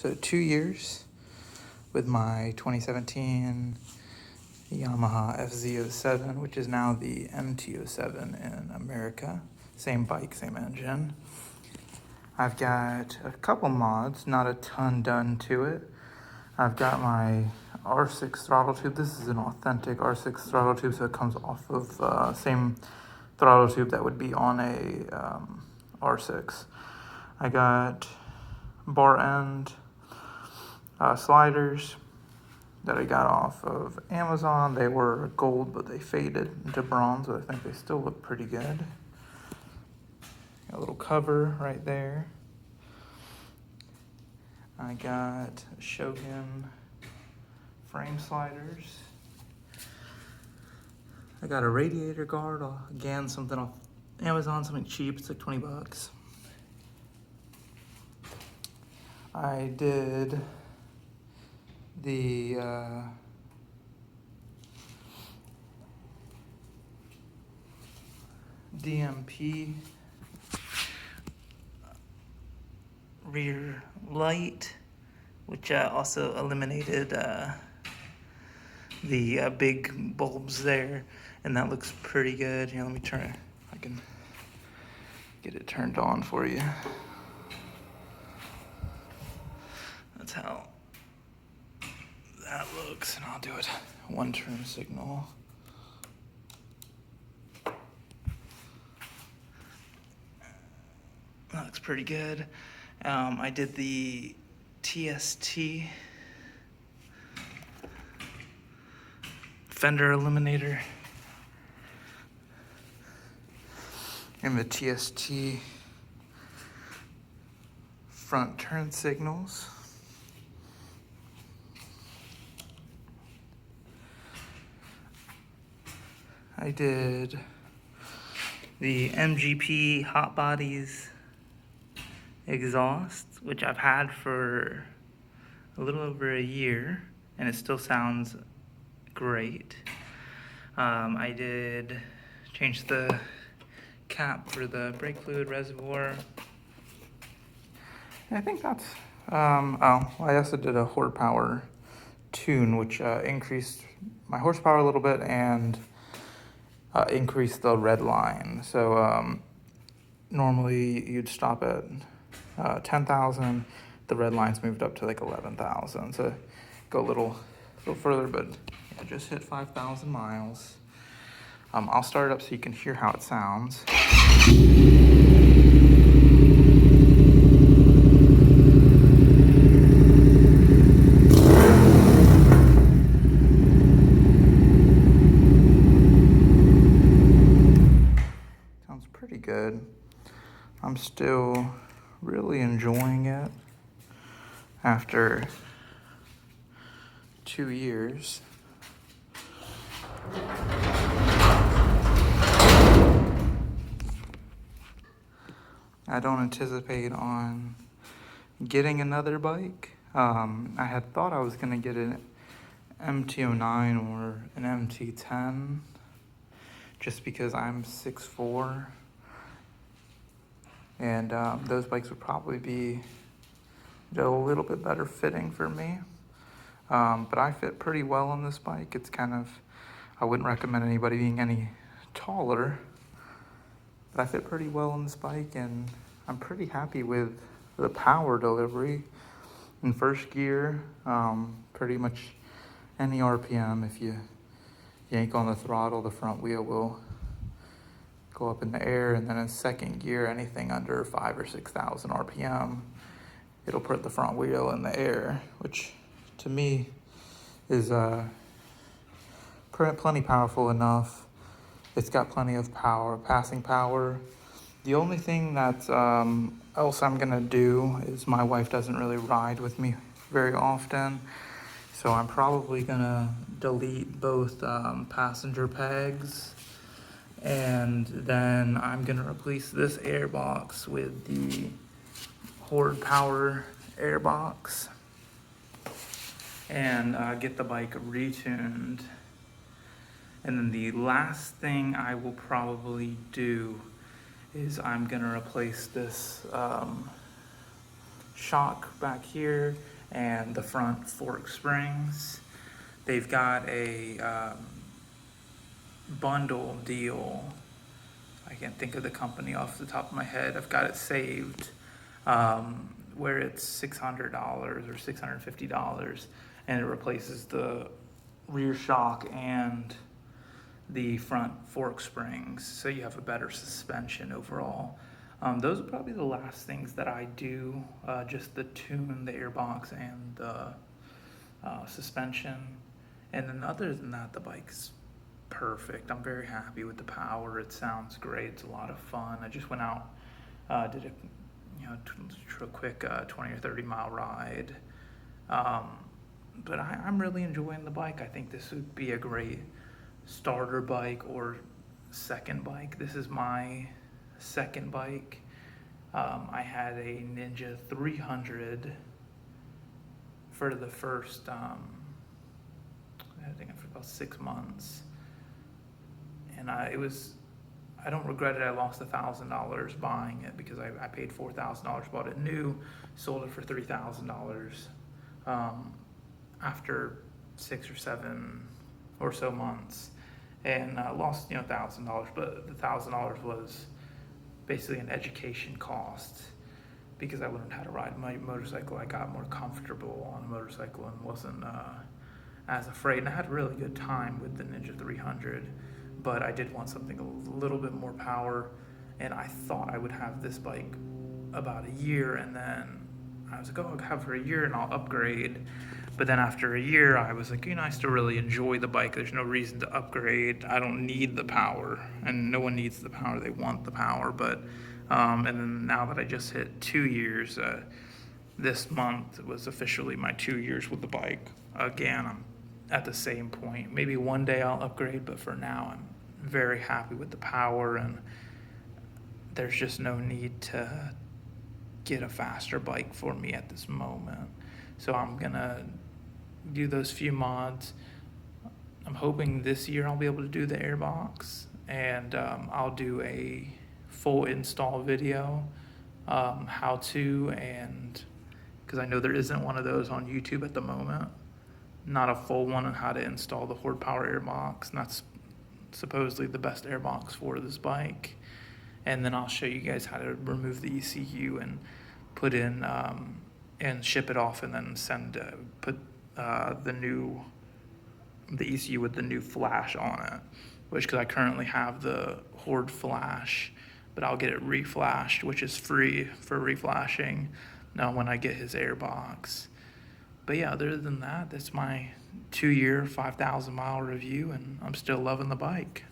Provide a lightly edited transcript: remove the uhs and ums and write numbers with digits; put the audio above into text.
So 2 years with my 2017 Yamaha FZ07, which is now the MT07 in America. Same bike, same engine. I've got a couple mods, not a ton done to it. I've got my R6 throttle tube. This is an authentic R6 throttle tube, so it comes off of same throttle tube that would be on a R6. I got bar end sliders that I got off of Amazon. They were gold, but they faded into bronze, but I think they still look pretty good. Got a little cover right there. I got Shogun frame sliders. I got a radiator guard, again, something off Amazon, something cheap, it's like 20 bucks. I did the DMP rear light, which also eliminated the big bulbs there, and that looks pretty good. Here, let me turn it. I can get it turned on for you. That's how that looks, and I'll do it one turn signal. That looks pretty good. I did the TST fender eliminator and the TST front turn signals. I did the MGP Hot Bodies exhaust, which I've had for a little over a year, and it still sounds great. I did change the cap for the brake fluid reservoir. And I think that's, I also did a horsepower tune, which increased my horsepower a little bit and increased the red line. So normally you'd stop at 10,000. The red line's moved up to like 11,000. So go a little further, but yeah, just hit 5,000 miles. I'll start it up so you can hear how it sounds. Sounds pretty good. I'm still really enjoying it after 2 years. I don't anticipate on getting another bike. I had thought I was gonna get an MT09 or an MT10 just because I'm 6'4", and those bikes would probably be a little bit better fitting for me. But I fit pretty well on this bike. It's kind of, I wouldn't recommend anybody being any taller, but I fit pretty well on this bike, and I'm pretty happy with the power delivery. In first gear, pretty much any RPM, if you yank on the throttle, the front wheel will go up in the air, and then in second gear, anything under 5,000 or 6,000 RPM, it'll put the front wheel in the air, which to me is plenty powerful enough. It's got plenty of power, passing power. The only thing that else I'm gonna do is my wife doesn't really ride with me very often, so I'm probably gonna delete both passenger pegs, and then I'm gonna replace this airbox with the Horde Power airbox and get the bike retuned. And then the last thing I will probably do is I'm gonna replace this shock back here and the front fork springs. They've got a bundle deal. I can't think of the company off the top of my head. I've got it saved, where it's $600 or $650, and it replaces the rear shock and the front fork springs, so you have a better suspension overall. Those are probably the last things that I do, just the tune, the airbox, and the suspension. And then other than that, the bike's perfect. I'm very happy with the power. It sounds great. It's a lot of fun. I just went out, did a quick 20 or 30 mile ride. But I'm really enjoying the bike. I think this would be a great starter bike or second bike. This is my second bike. I had a Ninja 300 for the first, I think for about 6 months. And I don't regret it. I lost $1,000 buying it because I paid $4,000, bought it new, sold it for $3,000 after 6 or 7 or so months, and lost $1,000. But the $1,000 was basically an education cost because I learned how to ride my motorcycle. I got more comfortable on a motorcycle and wasn't as afraid. And I had a really good time with the Ninja 300. But I did want something a little bit more power, and I thought I would have this bike about a year, and then I was like, oh, I'll have it for a year and I'll upgrade. But then after a year, I was like, I still really enjoy the bike. There's no reason to upgrade. I don't need the power, and no one needs the power. They want the power. But and then now that I just hit 2 years, this month was officially my 2 years with the bike. Again, I'm at the same point. Maybe one day I'll upgrade, but for now I'm very happy with the power, and there's just no need to get a faster bike for me at this moment. So I'm gonna do those few mods. I'm hoping this year I'll be able to do the airbox, and I'll do a full install video, how to, and because I know there isn't one of those on YouTube at the moment. Not a full one on how to install the Horde Power airbox, and that's supposedly the best airbox for this bike. And then I'll show you guys how to remove the ECU and put in and ship it off, and then put the ECU with the new flash on it, which, because I currently have the Horde flash, but I'll get it reflashed, which is free for reflashing now when I get his airbox. But yeah, other than that, that's my 2 year, 5,000 mile review, and I'm still loving the bike.